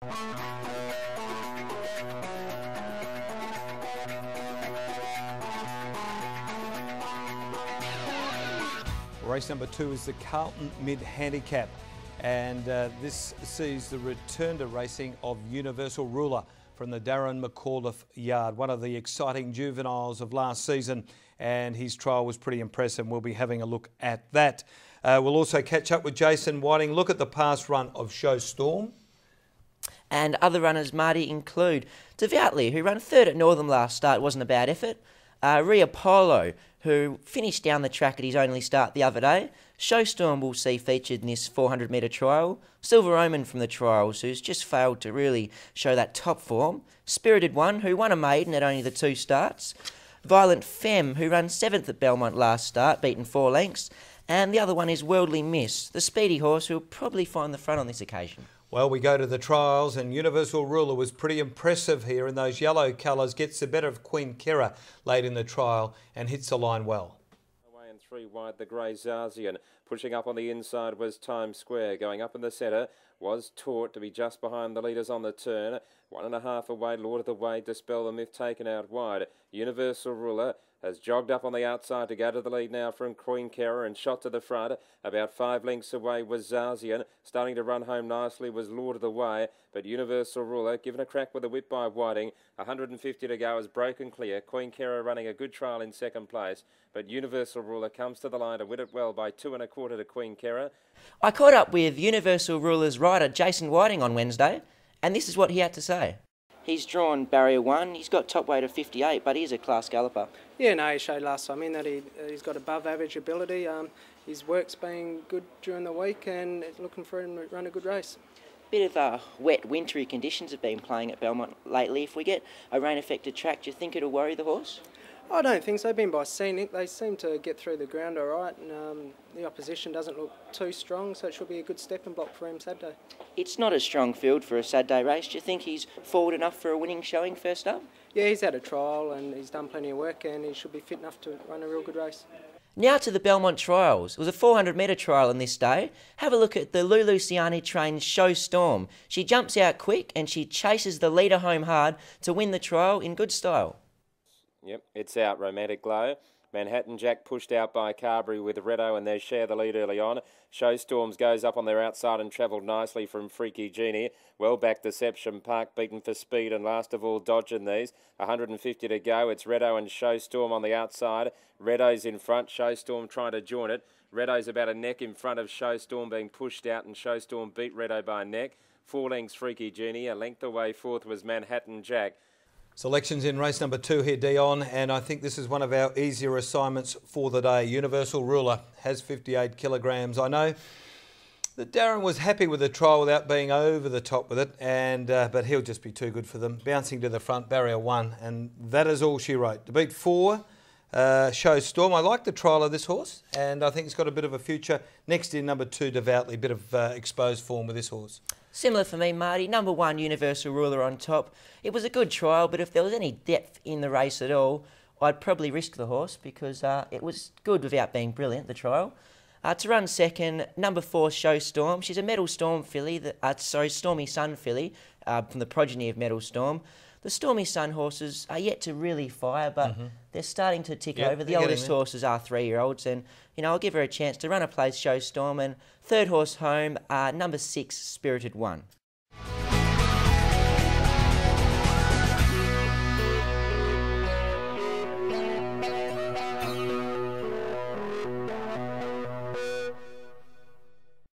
Race number 2 is the Carlton Mid Handicap, and this sees the return to racing of Universal Ruler from the Darren McAuliffe yard, one of the exciting juveniles of last season, and his trial was pretty impressive. We'll be having a look at that. We'll also catch up with Jason Whiting, look at the past run of Show Storm. And other runners, Marty, include Devoutly, who ran third at Northern last start, wasn't a bad effort. Ria Polo, who finished down the track at his only start the other day. Showstorm will see featured in this 400 metre trial. Silver Omen from the trials, who's just failed to really show that top form. Spirited One, who won a maiden at only the 2 starts. Violent Femme, who ran 7th at Belmont last start, beaten 4 lengths. And the other one is Worldly Miss, the speedy horse who will probably find the front on this occasion. Well, we go to the trials, and Universal Ruler was pretty impressive here in those yellow colours. Gets the better of Queen Kera late in the trial and hits the line well. Away and 3 wide, the grey Zazian. Pushing up on the inside was Times Square. Going up in the centre was Taught to be just behind the leaders on the turn. 1.5 away, Lord of the Way, Dispel the Myth taken out wide. Universal Ruler has jogged up on the outside to go to the lead now from Queen Kera and shot to the front. About 5 lengths away was Zazian. Starting to run home nicely was Lord of the Way, but Universal Ruler given a crack with a whip by Whiting. 150 to go is broken clear. Queen Kera running a good trial in second place, but Universal Ruler comes to the line to win it well by 2 1/4 to Queen Kera. I caught up with Universal Ruler's rider Jason Whiting on Wednesday, and this is what he had to say. He's drawn barrier 1, he's got top weight of 58, but he's a class galloper. Yeah, no, he showed last time in that he's got above average ability. His work's been good during the week and looking for him to run a good race. Bit of wet, wintry conditions have been playing at Belmont lately. If we get a rain-affected track, do you think it'll worry the horse? I don't think so. They've been by scenic. They seem to get through the ground all right, and the opposition doesn't look too strong, so it should be a good stepping block for him Saturday. It's not a strong field for a Saturday race. Do you think he's forward enough for a winning showing first up? Yeah, he's had a trial and he's done plenty of work, and he should be fit enough to run a real good race. Now to the Belmont trials. It was a 400 metre trial on this day. Have a look at the Lulu Ciani trained Show Storm. She jumps out quick and she chases the leader home hard to win the trial in good style. Yep, it's out, Romantic Glow. Manhattan Jack pushed out by Carberry with Reddo, and they share the lead early on. Showstorms goes up on their outside and travelled nicely from Freaky Genie. Well back Deception Park, beaten for speed, and last of all dodging these. 150 to go. It's Reddo and Showstorm on the outside. Reddo's in front, Showstorm trying to join it. Reddo's about a neck in front of Showstorm being pushed out, and Showstorm beat Reddo by a neck. 4 lengths Freaky Genie. A length away fourth was Manhattan Jack. Selections in race number 2 here, Dion, and I think this is one of our easier assignments for the day. Universal Ruler has 58 kilograms. I know that Darren was happy with the trial without being over the top with it, and but he'll just be too good for them. Bouncing to the front, barrier 1, and that is all she wrote. To beat 4, Show Storm. I like the trial of this horse, and I think it's got a bit of a future. Next in number 2, Devoutly, bit of exposed form with this horse. Similar for me, Marty. Number 1, Universal Ruler on top. It was a good trial, but if there was any depth in the race at all, I'd probably risk the horse because it was good without being brilliant, the trial. To run second, number 4, Show Storm. She's a Metal Storm filly, Stormy Sun filly from the progeny of Metal Storm. The Stormy Sun horses are yet to really fire, but they're starting to tick over. The oldest horses are 3-year-olds, and you know I'll give her a chance to run a place, Show Storm, and third horse home, number 6, Spirited One.